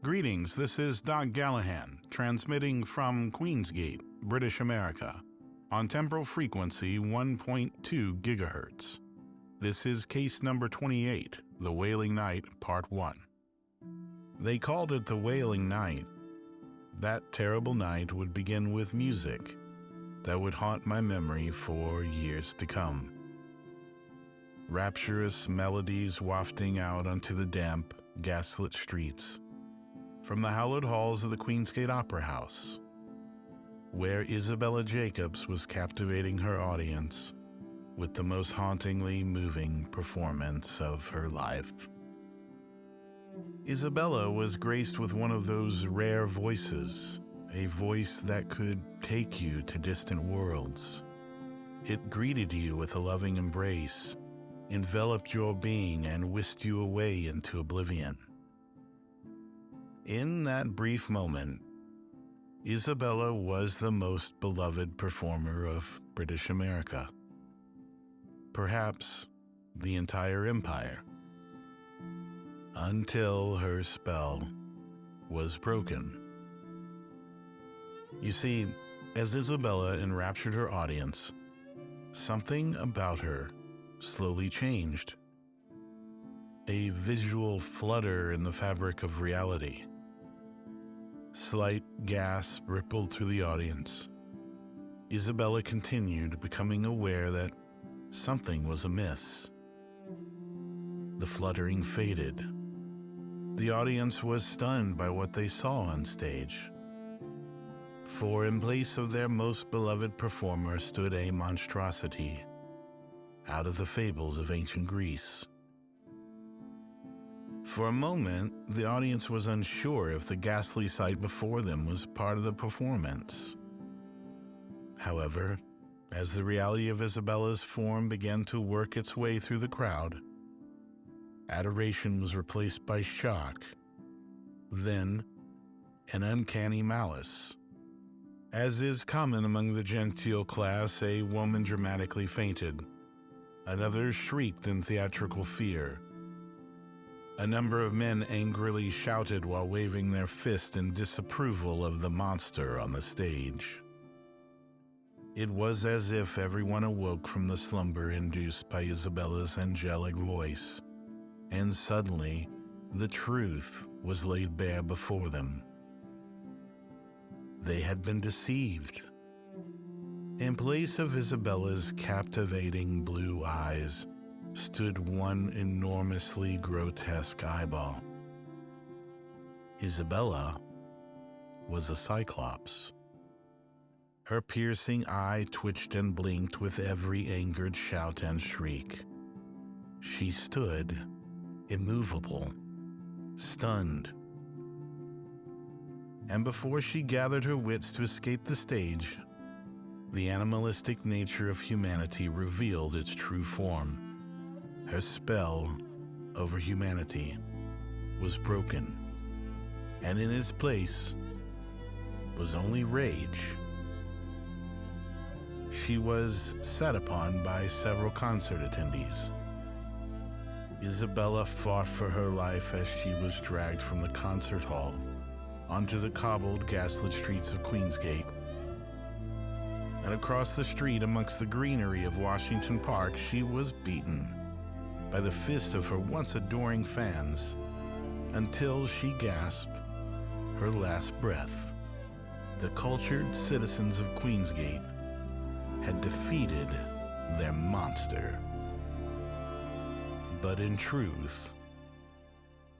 Greetings, this is Doc Galahan, transmitting from Queensgate, British America, on temporal frequency 1.2 gigahertz. This is case number 28, the Wailing Night, Part 1. They called it the Wailing Night. That terrible night would begin with music that would haunt my memory for years to come. Rapturous melodies wafting out onto the damp, gaslit streets from the hallowed halls of the Queensgate Opera House, where Isabella Jacobs was captivating her audience with the most hauntingly moving performance of her life. Isabella was graced with one of those rare voices, a voice that could take you to distant worlds. It greeted you with a loving embrace, enveloped your being, and whisked you away into oblivion. In that brief moment, Isabella was the most beloved performer of British America, perhaps the entire empire, until her spell was broken. You see, as Isabella enraptured her audience, something about her slowly changed. A visual flutter in the fabric of reality. Slight gasp rippled through the audience. Isabella continued, becoming aware that something was amiss. The fluttering faded. The audience was stunned by what they saw on stage. For in place of their most beloved performer stood a monstrosity out of the fables of ancient Greece. For a moment, the audience was unsure if the ghastly sight before them was part of the performance. However, as the reality of Isabella's form began to work its way through the crowd, adoration was replaced by shock, then an uncanny malice. As is common among the genteel class, a woman dramatically fainted. Another shrieked in theatrical fear. A number of men angrily shouted while waving their fist in disapproval of the monster on the stage. It was as if everyone awoke from the slumber induced by Isabella's angelic voice, and suddenly the truth was laid bare before them. They had been deceived. In place of Isabella's captivating blue eyes stood one enormously grotesque eyeball. Isabella was a cyclops. Her piercing eye twitched and blinked with every angered shout and shriek. She stood immovable, stunned. And before she gathered her wits to escape the stage, the animalistic nature of humanity revealed its true form. Her spell over humanity was broken, and in its place was only rage. She was set upon by several concert attendees. Isabella fought for her life as she was dragged from the concert hall onto the cobbled, gaslit streets of Queensgate. And across the street amongst the greenery of Washington Park, she was beaten by the fist of her once adoring fans until she gasped her last breath. The cultured citizens of Queensgate had defeated their monster. But in truth,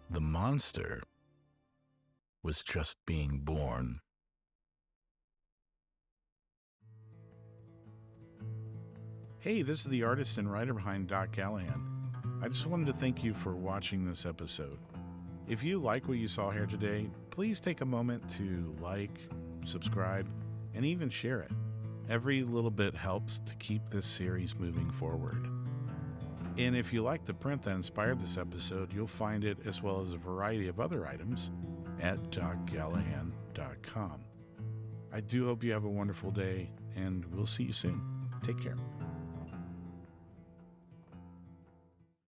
the monster was just being born. Hey, this is the artist and writer behind Doc Galahan. I just wanted to thank you for watching this episode. If you like what you saw here today, please take a moment to like, subscribe, and even share it. Every little bit helps to keep this series moving forward. And if you like the print that inspired this episode, you'll find it as well as a variety of other items at docgalahan.com. I do hope you have a wonderful day, and we'll see you soon. Take care.